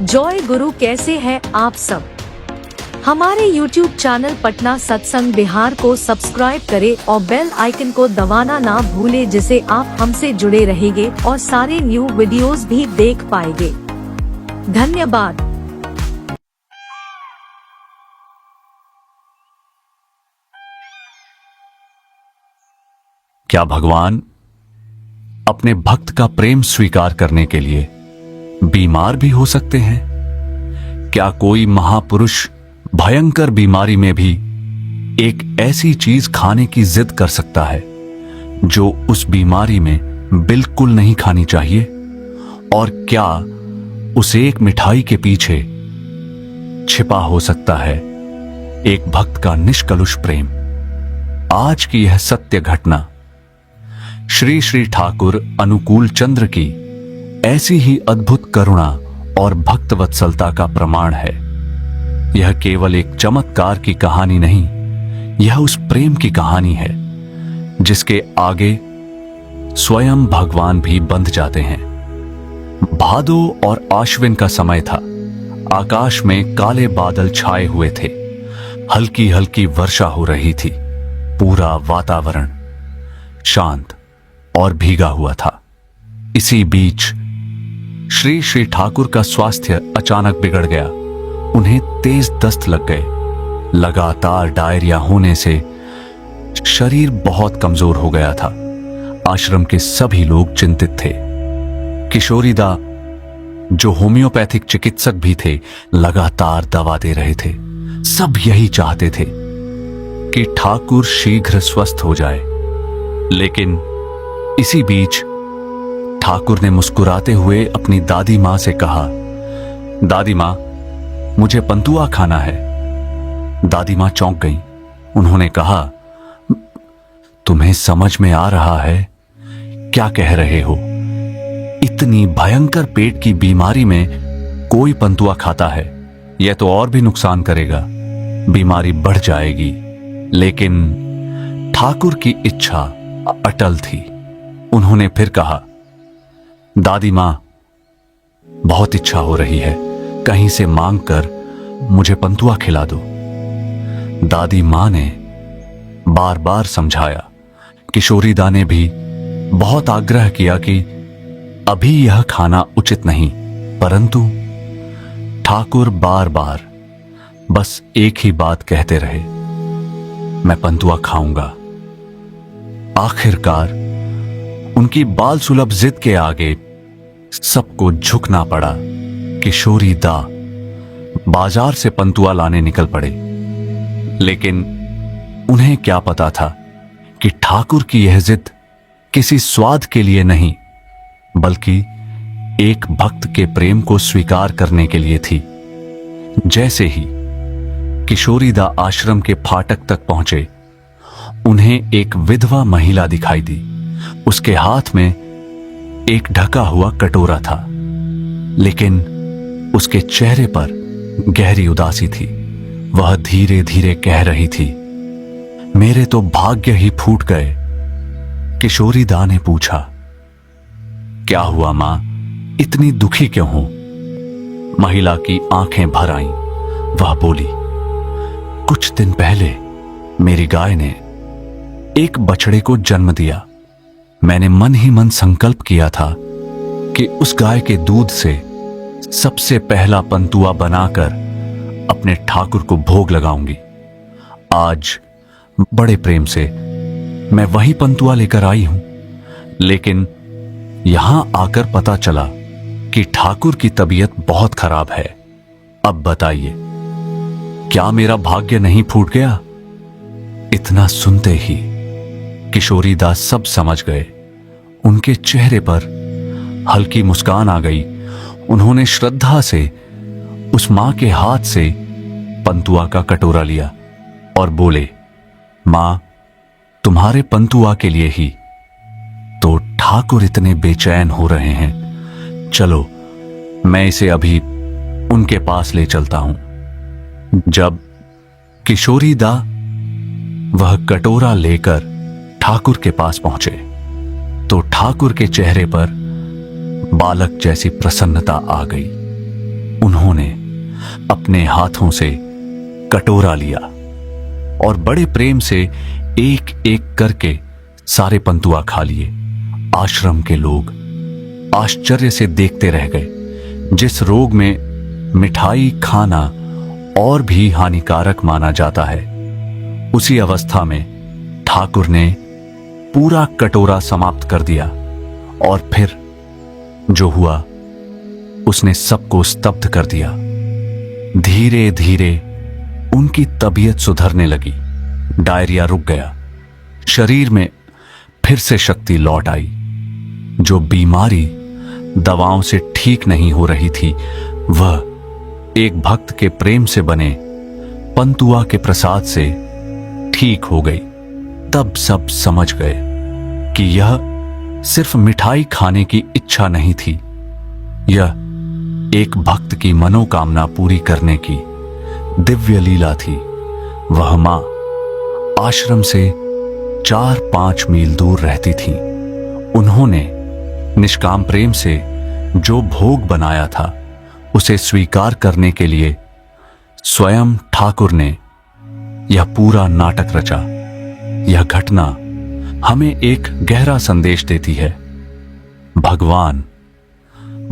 जय गुरु, कैसे हैं आप सब। हमारे YouTube चैनल पटना सत्संग बिहार को सब्सक्राइब करें और बेल आइकन को दबाना ना भूलें, जिससे आप हमसे जुड़े रहेंगे और सारे न्यू वीडियोस भी देख पाएंगे। धन्यवाद। क्या भगवान अपने भक्त का प्रेम स्वीकार करने के लिए बीमार भी हो सकते हैं? क्या कोई महापुरुष भयंकर बीमारी में भी एक ऐसी चीज खाने की जिद कर सकता है जो उस बीमारी में बिल्कुल नहीं खानी चाहिए? और क्या उस एक मिठाई के पीछे छिपा हो सकता है एक भक्त का निष्कलुष प्रेम? आज की यह सत्य घटना श्री श्री ठाकुर अनुकूल चंद्र की ऐसी ही अद्भुत करुणा और भक्त वत्सलता का प्रमाण है। यह केवल एक चमत्कार की कहानी नहीं, यह उस प्रेम की कहानी है जिसके आगे स्वयं भगवान भी बंध जाते हैं। भादो और आश्विन का समय था। आकाश में काले बादल छाए हुए थे। हल्की हल्की वर्षा हो रही थी। पूरा वातावरण शांत और भीगा हुआ था। इसी बीच श्री श्री ठाकुर का स्वास्थ्य अचानक बिगड़ गया। उन्हें तेज दस्त लग गए। लगातार डायरिया होने से शरीर बहुत कमजोर हो गया था। आश्रम के सभी लोग चिंतित थे। किशोरीदा, जो होम्योपैथिक चिकित्सक भी थे, लगातार दवा दे रहे थे। सब यही चाहते थे कि ठाकुर शीघ्र स्वस्थ हो जाए। लेकिन इसी बीच ठाकुर ने मुस्कुराते हुए अपनी दादी मां से कहा, दादी मां, मुझे पंतुआ खाना है। दादी मां चौंक गईं। उन्होंने कहा, तुम्हें समझ में आ रहा है क्या कह रहे हो? इतनी भयंकर पेट की बीमारी में कोई पंतुआ खाता है? यह तो और भी नुकसान करेगा, बीमारी बढ़ जाएगी। लेकिन ठाकुर की इच्छा अटल थी। उन्होंने फिर कहा, दादी मां, बहुत इच्छा हो रही है, कहीं से मांग कर मुझे पंतुआ खिला दो। दादी मां ने बार बार समझाया। किशोरीदा ने भी बहुत आग्रह किया कि अभी यह खाना उचित नहीं, परंतु ठाकुर बार बार बस एक ही बात कहते रहे, मैं पंतुआ खाऊंगा। आखिरकार उनकी बाल सुलभ जिद के आगे सबको झुकना पड़ा। किशोरीदा बाजार से पंतुआ लाने निकल पड़े। लेकिन उन्हें क्या पता था कि ठाकुर की यह जिद किसी स्वाद के लिए नहीं, बल्कि एक भक्त के प्रेम को स्वीकार करने के लिए थी। जैसे ही किशोरीदा आश्रम के फाटक तक पहुंचे, उन्हें एक विधवा महिला दिखाई दी। उसके हाथ में एक ढका हुआ कटोरा था, लेकिन उसके चेहरे पर गहरी उदासी थी। वह धीरे धीरे कह रही थी, मेरे तो भाग्य ही फूट गए। किशोरीदा ने पूछा, क्या हुआ मां, इतनी दुखी क्यों हो? महिला की आंखें भर आईं। वह बोली, कुछ दिन पहले मेरी गाय ने एक बछड़े को जन्म दिया। मैंने मन ही मन संकल्प किया था कि उस गाय के दूध से सबसे पहला पंतुआ बनाकर अपने ठाकुर को भोग लगाऊंगी। आज बड़े प्रेम से मैं वही पंतुआ लेकर आई हूं, लेकिन यहां आकर पता चला कि ठाकुर की तबीयत बहुत खराब है। अब बताइए, क्या मेरा भाग्य नहीं फूट गया? इतना सुनते ही किशोरीदा सब समझ गए। उनके चेहरे पर हल्की मुस्कान आ गई। उन्होंने श्रद्धा से उस मां के हाथ से पंतुआ का कटोरा लिया और बोले, मां, तुम्हारे पंतुआ के लिए ही तो ठाकुर इतने बेचैन हो रहे हैं। चलो, मैं इसे अभी उनके पास ले चलता हूं। जब किशोरीदा वह कटोरा लेकर ठाकुर के पास पहुंचे तो ठाकुर के चेहरे पर बालक जैसी प्रसन्नता आ गई। उन्होंने अपने हाथों से कटोरा लिया और बड़े प्रेम से एक एक करके सारे पंतुआ खा लिए। आश्रम के लोग आश्चर्य से देखते रह गए। जिस रोग में मिठाई खाना और भी हानिकारक माना जाता है, उसी अवस्था में ठाकुर ने पूरा कटोरा समाप्त कर दिया और फिर जो हुआ उसने सबको स्तब्ध कर दिया। धीरे धीरे उनकी तबीयत सुधरने लगी। डायरिया रुक गया। शरीर में फिर से शक्ति लौट आई। जो बीमारी दवाओं से ठीक नहीं हो रही थी, वह एक भक्त के प्रेम से बने पंतुआ के प्रसाद से ठीक हो गई। तब सब समझ गए कि यह सिर्फ मिठाई खाने की इच्छा नहीं थी, यह एक भक्त की मनोकामना पूरी करने की दिव्य लीला थी। वह मां आश्रम से 4-5 मील दूर रहती थी। उन्होंने निष्काम प्रेम से जो भोग बनाया था, उसे स्वीकार करने के लिए स्वयं ठाकुर ने यह पूरा नाटक रचा। यह घटना हमें एक गहरा संदेश देती है। भगवान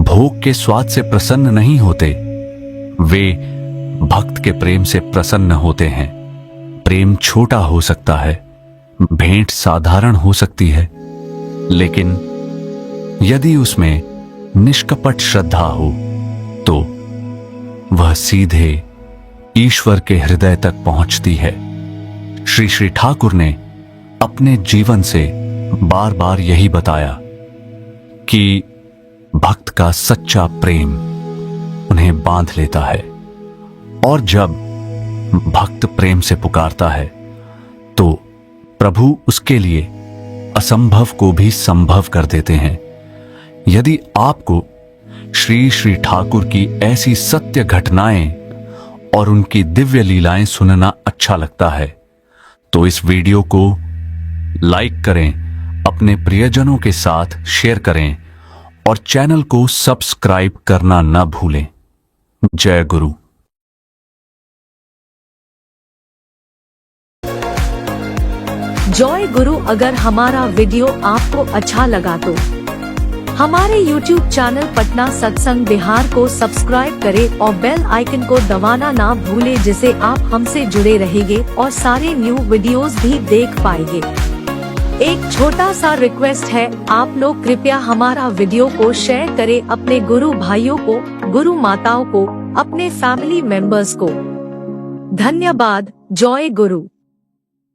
भोग के स्वाद से प्रसन्न नहीं होते, वे भक्त के प्रेम से प्रसन्न होते हैं। प्रेम छोटा हो सकता है, भेंट साधारण हो सकती है, लेकिन यदि उसमें निष्कपट श्रद्धा हो तो वह सीधे ईश्वर के हृदय तक पहुंचती है। श्री श्री ठाकुर ने अपने जीवन से बार बार यही बताया कि भक्त का सच्चा प्रेम उन्हें बांध लेता है, और जब भक्त प्रेम से पुकारता है तो प्रभु उसके लिए असंभव को भी संभव कर देते हैं। यदि आपको श्री श्री ठाकुर की ऐसी सत्य घटनाएं और उनकी दिव्य लीलाएं सुनना अच्छा लगता है, तो इस वीडियो को लाइक करें, अपने प्रियजनों के साथ शेयर करें और चैनल को सब्सक्राइब करना न भूलें। जय गुरु। जय गुरु। अगर हमारा वीडियो आपको अच्छा लगा तो हमारे YouTube चैनल पटना सत्संग बिहार को सब्सक्राइब करें और बेल आइकन को दबाना ना भूलें, जिससे आप हमसे जुड़े रहेंगे और सारे न्यू वीडियोस भी देख पाएंगे। एक छोटा सा रिक्वेस्ट है, आप लोग कृपया हमारा वीडियो को शेयर करें अपने गुरु भाइयों को, गुरु माताओं को, अपने फैमिली मेंबर्स को। धन्यवाद। जय गुरु।